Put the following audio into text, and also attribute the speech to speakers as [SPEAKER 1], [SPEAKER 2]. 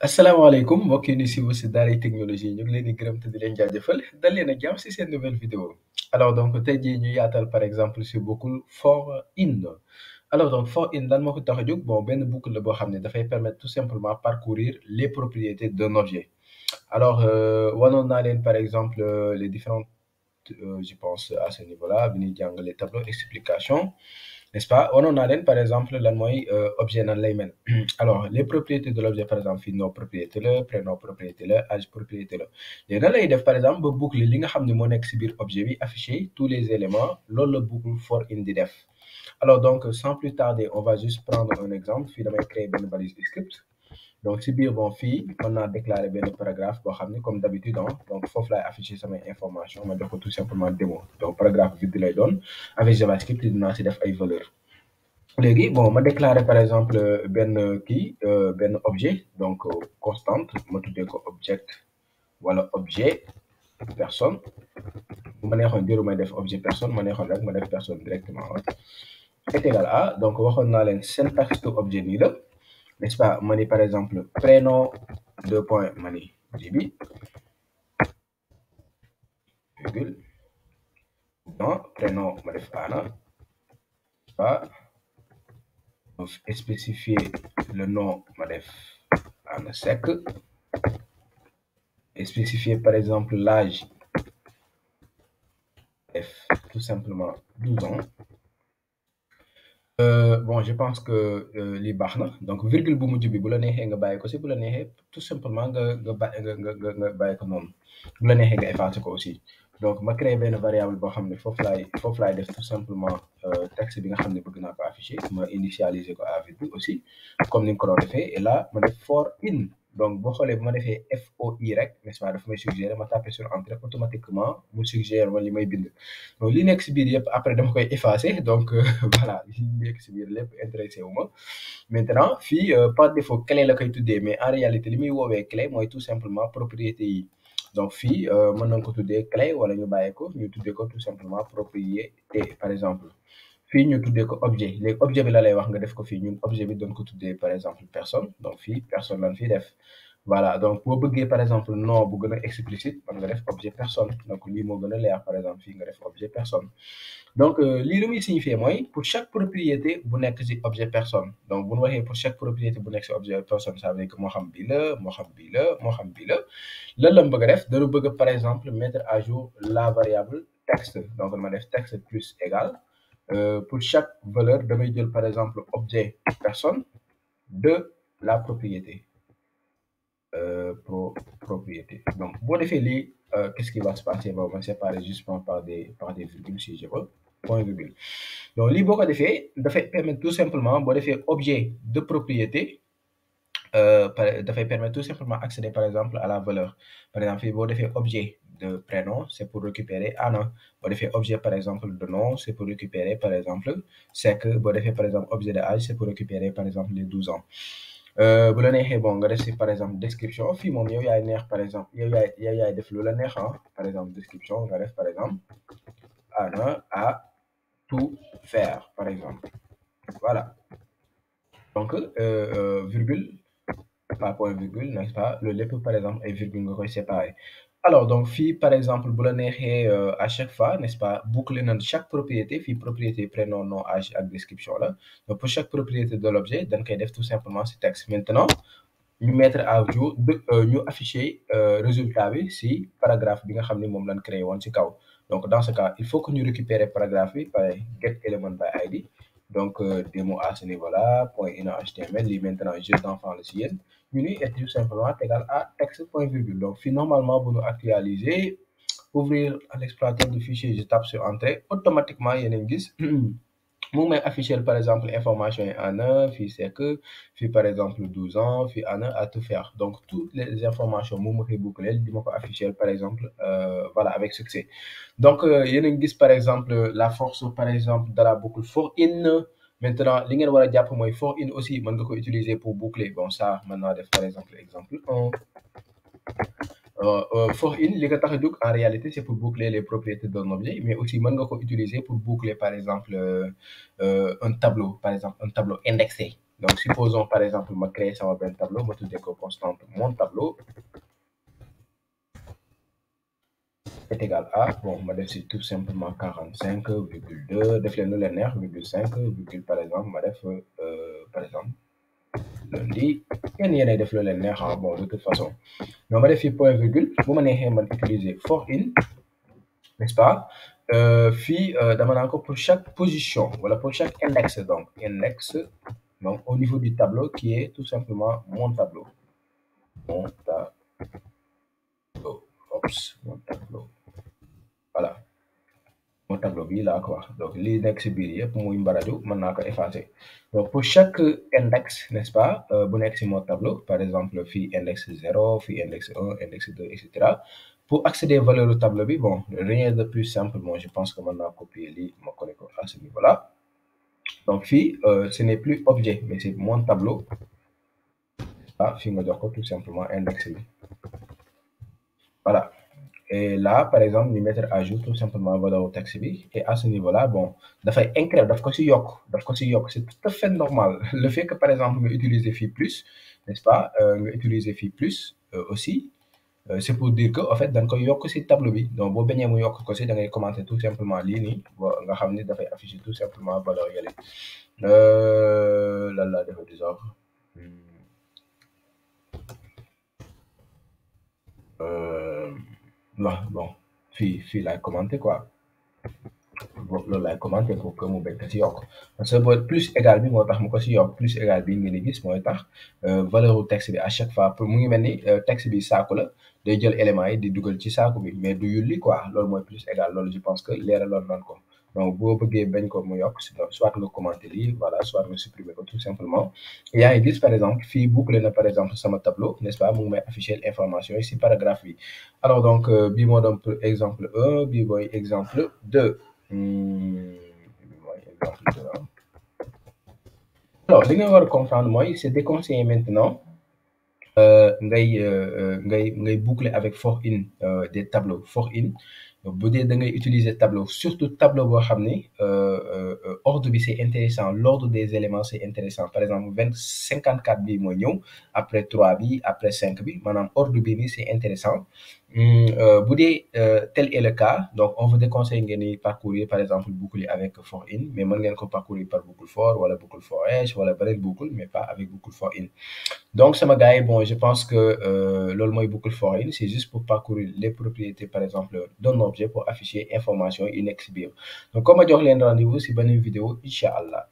[SPEAKER 1] asalaamaaleykum mbokk yi ñu siiwal si Daaray Technologie ñu ngi leen di gërëm te di leen jaajëfal dal leen ak jàmm si seen nouvelle vidéo alors donc tey jii ñu yaatal par exemple si boucle for in alors donc for in lan moo ko tax a jóg bon benn boucle la boo xam ne dafay permettre tout simplement parcourir les propriétés d'un objet alors wanoon naa leen par exemple les différentes je pense à ce niveau-là bi ñuy jàng les tableaux explication n'est-ce pas wanoon naa leen par exemple lan mooy objet nan lay mel alors les propriétés de l'objet par exemple fii nom propriété la prénom propriété la âge propriété la léegi nan lay def par exemple ba boucle li nga xam ne moo nekk si biir objet bi afficher tous les éléments loolu la boucle for in di def alors donc sans plus tarder on va juste prendre un exemple fii damay créer benn balise script donc si biir bon fii mën naa déclarer benn paragraphe boo xam ne comme d'habitude donc foofu laay afficher samay information ma jox ko tout simplement démo donc paragraphe vide lay doon avec JavaScript dinaa si def ay valeurs léegi bon ma déclarer par exemple benn benn objet donc constante ma tuddee ko object wala objet personne bu ma neexoon jëru may def objet personne ma neexoon rek ma def personne directement est égal à donc waxoon naa leen syntaxe de objet nii la n'est-ce pas ma ni par exemple prénom deux points ma ni jibi virgule non prénom ma def ana pas spécifier le nom ma def ana sec et spécifier par exemple l'âge def tout simplement 12 ans bon je pense que lii baax na donc virgule bu mujj bi bu la neexee nga bàyyi ko si bu la neexee tout simplement nga bàyyi ko noonu bu la neexee nga effacer ko aussi donc ma créé benn variable boo xam ne foofu laay def tout simplement texte bi nga xam ne bëgg naa ko afficher ma initialiser ko à virgule aussi comme ni nga ko doon defee et là ma def for in donc boo xoolee bu ma defee FOI rek n'est-ce pas dafa may suggérer ma taper sur entrée automatiquement mu suggérer ma li may bind donc li nekk si biir yëpp après dama koy effacer donc voilà li nekk si biir lépp intéressé wu ma maintenant fii par défaut clé la koy tuddee mais en réalité li muy woowee clé mooy tout simplement propriété yi donc fii mën nañ ko tuddee clé wala ñu bàyyi ko ñu tuddee ko tout simplement propriété par exemple fii ñu tuddee ko objet léegi objet bi la lay wax nga def ko fii ñun objet bi doon ko tuddee par exemple personne donc fii personne lan fii def voilà donc boo bëggee par exemple nom bu gën a explicite man nga def objet personne donc lii moo gën a leer par exemple fii nga def objet personne donc lii lu muy signifier mooy pour chaque propriété bu nekk ci objet personne donc bu ñu waxee pour chaque propriété bu nekk ci objet personne ça veut dire que moo xam bii la moo xam bii la moo xam bii la lan la mu bëgg a def dañu bëgg par exemple mettre à jour la variable texte donc ma def texte plus égal pour chaque valeur damay jël par exemple objet personne de la propriété propriété donc boo defee lii qu'est-ce qui va se passer bon ma séparer justement par des virgules si je veux point virgule donc lii boo ko defee dafay permettre tout simplement boo defee objet de propriété dafay permettre tout simplement accéder par exemple à la valeur par exemple fii boo defee objet de prénom c'est pour récupérer Anna boo defee objet par exemple de nom c'est pour récupérer par exemple Seck boo defee par exemple objet de âge c'est pour récupérer par exemple les 12 ans bu la neexee bon nga def si par exemple description fii moom yow yaay neex par exemple yow yaay def lu la neex par exemple description nga def par exemple Anna a tout faire par exemple voilà donc virgule pas point virgule n'est-ce pas loolu lépp par exemple ay virgule nga koy séparer alors donc fii par exemple bu la neexee à chaque fois n'est-ce pas boucler na chaque propriété fii propriété prénom nom âge ak description la donc pour chaque propriété de l'objet dañ koy def tout simplement ci texte maintenant ñu mettre à jour ñu afficher résultat bi ci paragraphe bi nga xam ne moom lañ créé woon ci kaw donc dans ce cas il faut que ñu récupérer paragraphe bi par get element by id donc démo à ce niveau-là point in html lii maintenant jeu d'enfant la ci yéen ñu ni est tout simplement égal à texte point virgule donc fii normalement bu ñu actualiser ouvrir l'explorateur du fichier je tape sur entrée automatiquement yéen a ngi gis mu may afficher par exemple information yi Anna fii c'est que fii par exemple 12 ans fii Anna à tout faire donc toutes les informations moom ma koy boucler di ma ko afficher par exemple voilà avec succès donc yéen a ngi gis par exemple la force par exemple de la boucle for in maintenant li ngeen war a jàpp mooy for in aussi mën nga ko utiliser pour boucler bon ça mën naa def par exemple exemple 1 for in li ko tax a jóg en réalité c'est pour boucler les propriétés d'un objet mais aussi mën nga ko utiliser pour boucler par exemple un tableau par exemple un tableau indexé donc supposons par exemple ma créer sama benn tableau ma tuddee ko constante mon tableau est égal à bon ma def si tout simplement 45,2 def leen lu leen neex virgule 5 virgule par exemple ma def par exemple lundi yéenay def lu leen neex bon de toute façon mais ma def fii point virgule bu ma neexee man utiliser for in n'est-ce pas fii dama naan ko pour chaque position wala pour chaque index donc index donc au niveau du tableau qui est tout simplement mon tableau mon tableau voilà mon tableau bii laa ko wax donc lii nekk si biir yëpp muy mbaraju mën naa ko effacer donc pour chaque index n'est-ce pas bu nekk si mon tableau par exemple fii index 0 fii index 1 index 2 etc. Pour accéder valeur du tableau bi bon rien de plus simple bon je pense que mën naa copier lii ma coller ko à ce niveau-là donc fii ce n'est plus objet mais c'est mon tableau fii nga jox ko tout simplement index bi voilà. Et là, par exemple, nous mettre à jour tout simplement valeur texte bi et à ce niveau-là, bon, dafay incrément daf ko si yokk c'est tout à fait normal le fait que par exemple nga utiliser fii plus n'est-ce pas nga utiliser fii plus aussi c'est pour dire que en fait dañ koy yokk si tableau bi donc boo bañee mu yokk ko si da ngay commenter tout simplement lii nii nga xam ni dafay afficher tout simplement valeur yële lan laa defa désordre bon fii laay commenter quoi loolu laay commenter pour que mu bañ ko si yokk parce que boo plus égal bi moo tax mu ko si yokk plus égal bi ngeen di gis mooy tax valeur u texte bi à chaque fois pour mu ngi mel ni texte bi saaku la day jël éléments yi di dugal ci saaku bi mais du yulli quoi loolu mooy plus égal loolu je pense que leeraloon nañ ko donc boo bëggee bañ ko mu yokk soit nga commenter lii voilà soit nga supprimer ko tout simplement yaa ngi gis par exemple fii boucler na par exemple sama tableau n'est-ce pas mu ngi may afficher information yi si paragraphe bi alors donc bii moo doon pour exemple 1 bii mooy exemple 2 alors li nga war a comprendre mooy c'est déconseillé maintenant ngay boucler avec for in des tableaux for in bu dee da ngay utiliser tableau surtout tableau boo xam ni ordre bi c'est intéressant l'ordre des éléments c'est intéressant par exemple 54 bi mooy ñëw après 3 bi après 5 bi maanaam ordre bi nii c'est intéressant bu dee tel est le cas donc on vous déconseille ngeen di parcourir par exemple boucler avec for in mais mën ngeen ko parcourir par boucle for wala boucle for hash wala beneen boucle mais pas avec boucle for in donc sama gars yi bon je pense que loolu mooy boucle for in c'est juste pour parcourir les propriétés par exemple d'un objet pour afficher information yi nekk si biir donc comme ma jox leen rendez-vous si beneen vidéo incha allah